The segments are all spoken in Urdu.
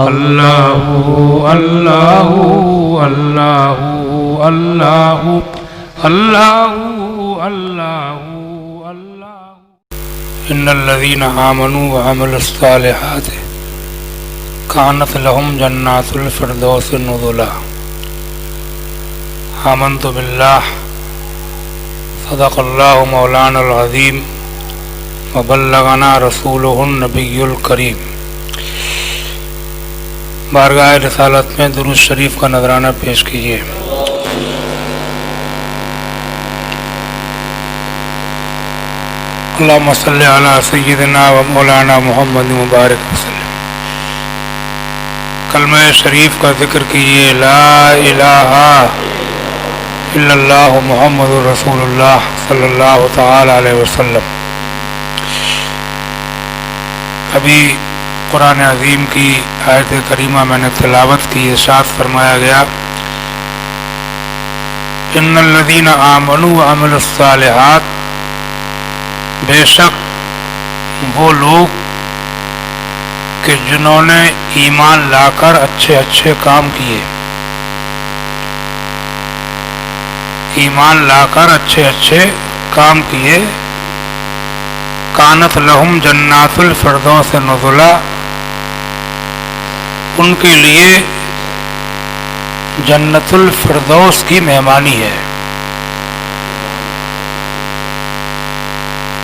اللہ اللہ اللہ اللہ اللہ اللہ اللہ ان الذین آمنوا وعملوا الصالحات کانت لهم جنات الفردوس نزلا آمنت باللہ صدق اللہ مولانا العظیم وبلغنا رسولہ النبی الکریم. بارگاہ رسالت میں درود شریف کا نذرانہ پیش کیجیے. اللہم صلی علی سیدنا و مولانا محمد مبارک وسلم. کلمہ شریف کا ذکر کیجیے. لا الہ الا اللہ محمد رسول اللہ صلی اللہ تعالی علیہ وسلم. ابھی قرآن عظیم کی آیت کریمہ میں نے تلاوت کی. ارشاد فرمایا گیا ان الذین آمنوا وعملوا الصالحات، بے شک وہ لوگ کہ جنہوں نے ایمان لا کر اچھے اچھے کام کیے، ایمان لا کر اچھے اچھے کام کیے. کانت لہم جنات الفردوس نزلا، ان کے لیے جنت الفردوس کی مہمانی ہے.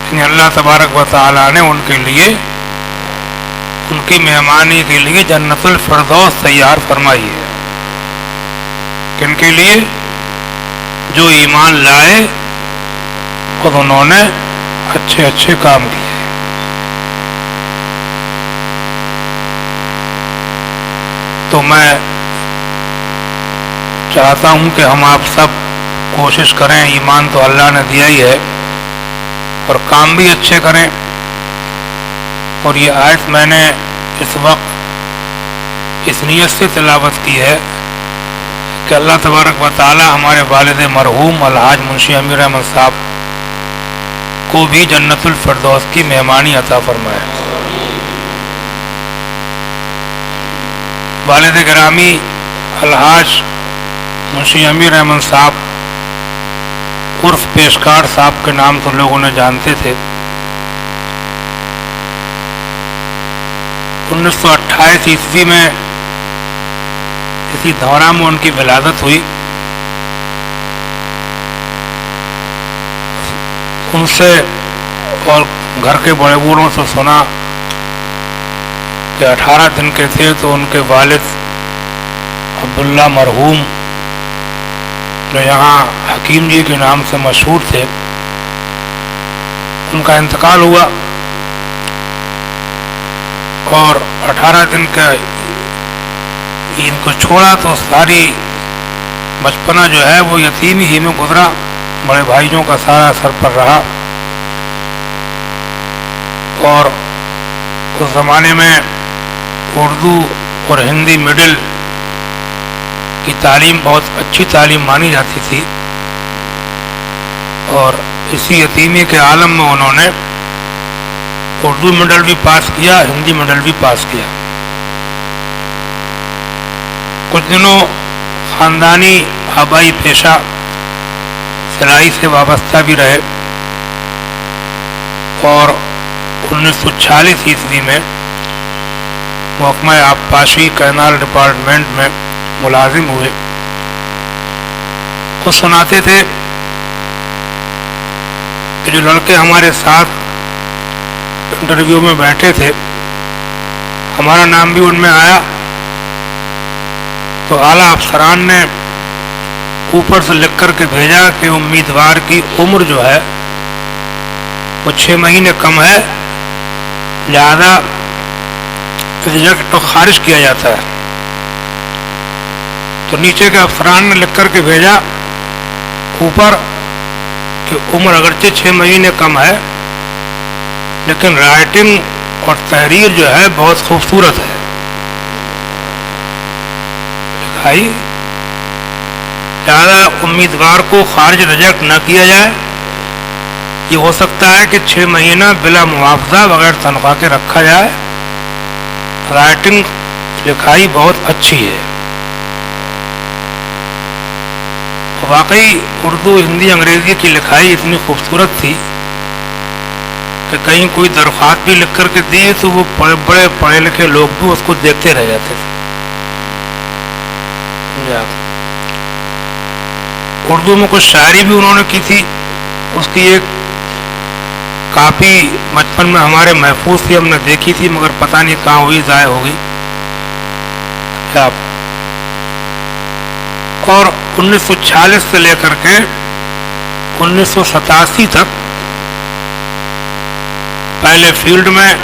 یعنی اللہ تبارک و تعالی نے ان کے لیے، ان کی مہمانی کے لیے جنت الفردوس تیار فرمائی ہے. کن کے لیے؟ جو ایمان لائے اور انہوں نے اچھے اچھے کام کیے. تو میں چاہتا ہوں کہ ہم آپ سب کوشش کریں، ایمان تو اللہ نے دیا ہی ہے، اور کام بھی اچھے کریں. اور یہ آیت میں نے اس وقت اس نیت سے تلاوت کی ہے کہ اللہ تبارک و تعالی ہمارے والد مرحوم الحاج منشی امیر احمد صاحب کو بھی جنت الفردوس کی مہمانی عطا فرمائے. والد گرامی الحاج منشی امیر احمد صاحب عرف پیشکار صاحب کے نام تو لوگوں نے جانتے تھے. 1928 عیسوی میں اسی دورہ میں ان کی ولادت ہوئی. ان سے اور گھر کے بڑے بوڑھوں سے سنا کہ 18 دن کے تھے تو ان کے والد عبداللہ مرحوم، جو یہاں حکیم جی کے نام سے مشہور تھے، ان کا انتقال ہوا. اور 18 دن کا ان کو چھوڑا تو ساری بچپنا جو ہے وہ یتیمی ہی میں گزرا. بڑے بھائیوں کا سارا سر پر رہا. اور اس زمانے میں اردو اور ہندی مڈل کی تعلیم بہت اچھی تعلیم مانی جاتی تھی، اور اسی یتیمی کے عالم میں انہوں نے اردو مڈل بھی پاس کیا، ہندی مڈل بھی پاس کیا. کچھ دنوں خاندانی آبائی پیشہ سلائی سے وابستہ بھی رہے، اور 1946 عیسوی میں محکمہ آبپاشی کینال ڈپارٹمنٹ میں ملازم ہوئے. وہ سناتے تھے کہ جو لڑکے ہمارے ساتھ انٹرویو میں بیٹھے تھے، ہمارا نام بھی ان میں آیا، تو اعلیٰ افسران نے اوپر سے لکھ کر کے بھیجا کہ امیدوار کی عمر جو ہے وہ 6 مہینے کم ہے، لہذا ریجیکٹ تو خارج کیا جاتا ہے. تو نیچے کے افسران نے لکھ کر کے بھیجا اوپر کہ عمر اگرچہ 6 مہینے کم ہے، لیکن رائٹنگ اور تحریر جو ہے بہت خوبصورت ہے. لکھائی لہذا امیدوار کو خارج ریجیکٹ نہ کیا جائے. یہ ہو سکتا ہے کہ 6 مہینہ بلا معاوضہ بغیر تنخواہ کے رکھا جائے. رائٹنگ لکھائی بہت اچھی ہے. واقعی اردو ہندی انگریزی کی لکھائی اتنی خوبصورت تھی کہ کہیں کوئی درخواست بھی لکھ کر کے دی تو وہ بڑے پڑھے لکھے لوگ بھی اس کو دیکھتے رہ جاتے تھے. اردو میں کچھ شاعری بھی انہوں نے کی تھی. اس کی ایک کاپی بچپن میں ہمارے محفوظ تھی, ہم نے دیکھی تھی, مگر پتہ نہیں کہاں ہوئی, ضائع ہو گئی. اور 1946 سے لے کر کے 1987 تک پہلے فیلڈ میں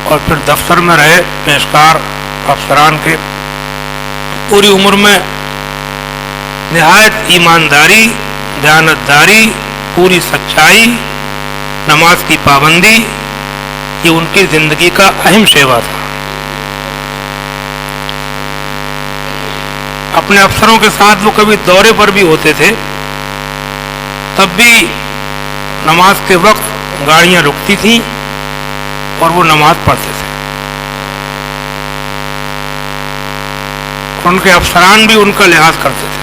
اور پھر دفتر میں رہے پیشکار افسران کے. پوری عمر میں نہایت ایمانداری, دیانتداری, پوری سچائی, نماز کی پابندی, یہ ان کی زندگی کا اہم شعبہ تھا. اپنے افسروں کے ساتھ وہ کبھی دورے پر بھی ہوتے تھے, تب بھی نماز کے وقت گاڑیاں رکتی تھیں اور وہ نماز پڑھتے تھے. ان کے افسران بھی ان کا لحاظ کرتے تھے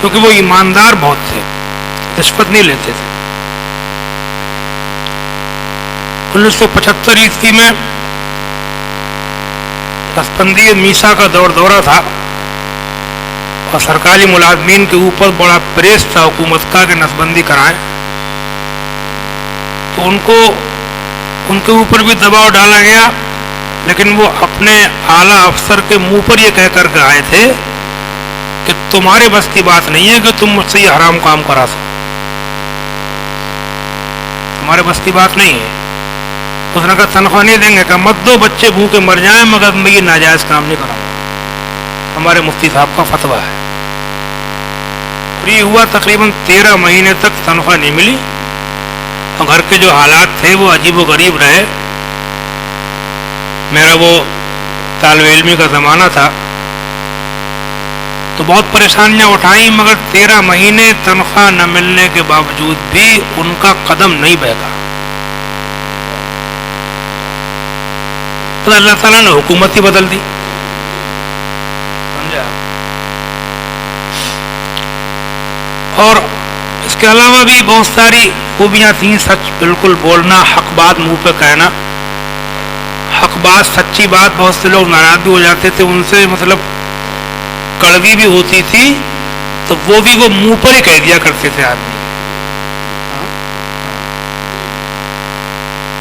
کیونکہ وہ ایماندار بہت تھے, رشوت نہیں لیتے تھے. 1975 عیسوی میں نسبندی میسا کا دورہ تھا اور سرکاری ملازمین کے اوپر بڑا پریس تھا حکومت کا کہ نسبندی کرائیں. تو ان کے اوپر بھی دباؤ ڈالا گیا, لیکن وہ اپنے اعلیٰ افسر کے منہ پر یہ کہہ کر کے آئے تھے کہ تمہارے بس کی بات نہیں ہے کہ تم مجھ سے یہ حرام کام کرا سکو, تمہارے بس کی بات نہیں ہے. اس نے کہا تنخواہ نہیں دیں گے, کہ مت دو, بچے بھوکے مر جائیں مگر میں یہ ناجائز کام نہیں کراؤں گا, ہمارے مفتی صاحب کا فتویٰ ہے. اور یہ ہوا تقریباً 13 مہینے تک تنخواہ نہیں ملی, اور گھر کے جو حالات تھے وہ عجیب و غریب رہے. میرا وہ طالب علمی کا زمانہ تھا تو بہت پریشانیاں اٹھائیں, مگر 13 مہینے تنخواہ نہ ملنے کے باوجود بھی ان کا قدم نہیں بہکا. تو اللہ تعالیٰ نے حکومت ہی بدل دی. سمجھا. اور اس کے علاوہ بھی بہت ساری خوبیاں تھیں. سچ بالکل بولنا, حق بات منہ پہ کہنا, حق بات, سچی بات. بہت سے لوگ ناراض بھی ہو جاتے تھے ان سے, مطلب کڑوی بھی ہوتی تھی تو وہ بھی وہ منہ پر ہی کہہ دیا کرتے تھے آدمی.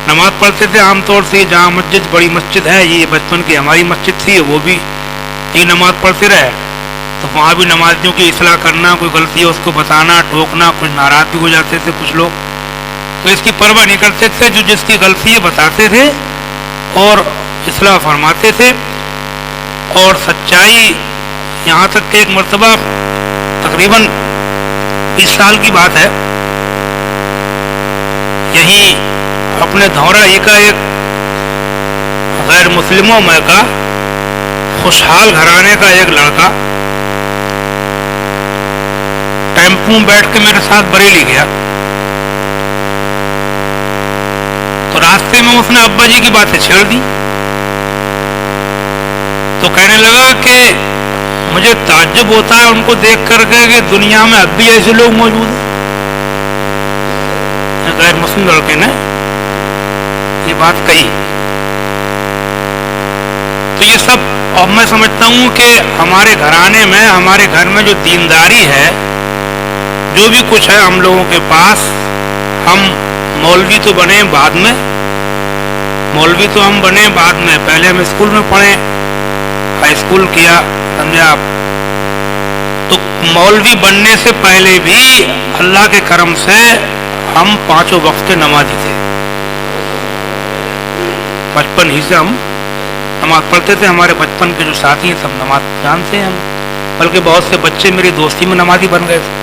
نماز پڑھتے تھے عام طور سے جہاں مسجد بڑی مسجد ہے, یہ بچپن کی ہماری مسجد تھی, وہ بھی یہی نماز پڑھتے رہے, تو وہاں بھی نمازیوں کی اصلاح کرنا, کوئی غلطی ہے اس کو بتانا, ٹوکنا. کچھ ناراض بھی ہو جاتے تھے کچھ لوگ, تو اس کی پرواہ نہیں کرتے تھے. جو جس کی غلطی ہے بتاتے تھے اور اصلاح فرماتے تھے. اور سچائی یہاں تک کہ ایک مرتبہ تقریباً 20 سال کی بات ہے, یہی اپنے دھورا ہی کا ایک غیر مسلموں میں کا خوشحال گھرانے کا ایک لڑکا ٹیمپو میں بیٹھ کے میرے ساتھ بریلی گیا. تو راستے میں اس نے ابا جی کی باتیں چھیڑ دی. تو کہنے لگا کہ مجھے تعجب ہوتا ہے ان کو دیکھ کر کے کہ دنیا میں اب بھی ایسے لوگ موجود ہیں. غیر مسلم لڑکے نے یہ بات کہی. تو یہ سب, اور میں سمجھتا ہوں کہ ہمارے گھرانے میں, ہمارے گھر میں جو دینداری ہے, جو بھی کچھ ہے ہم لوگوں کے پاس, ہم مولوی تو بنے بعد میں, مولوی تو ہم بنے بعد میں, پہلے ہم اسکول میں پڑھے, ہائی اسکول کیا, سمجھے آپ. تو مولوی بننے سے پہلے بھی اللہ کے کرم سے ہم 5 وقت کے نمازی تھے. بچپن ہی سے ہم نماز پڑھتے تھے. ہمارے بچپن کے جو ساتھی ہیں سب نماز جانتے ہیں ہم, بلکہ بہت سے بچے میری دوستی میں نمازی بن گئے تھے.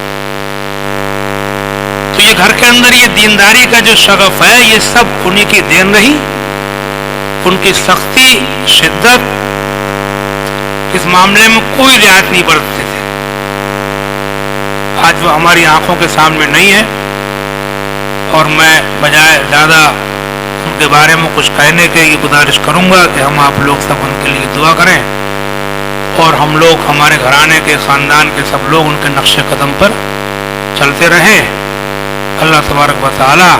تو یہ گھر کے اندر یہ دینداری کا جو شغف ہے, یہ سب انہی کی دین رہی. ان کی سختی, شدت, اس معاملے میں کوئی رعایت نہیں برتتے تھے. آج وہ ہماری آنکھوں کے سامنے نہیں ہے, اور میں بجائے زیادہ ان کے بارے میں کچھ کہنے کے یہ گزارش کروں گا کہ ہم آپ لوگ سب ان کے لیے دعا کریں، اور ہم لوگ ہمارے گھرانے کے خاندان کے سب لوگ ان کے نقش قدم پر چلتے رہیں۔ اللہ تبارک و تعالی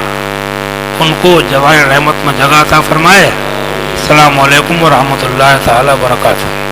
ان کو جوائر رحمت میں جگہ عطا فرمائے۔ السلام علیکم ورحمۃ اللہ تعالی وبرکاتہ۔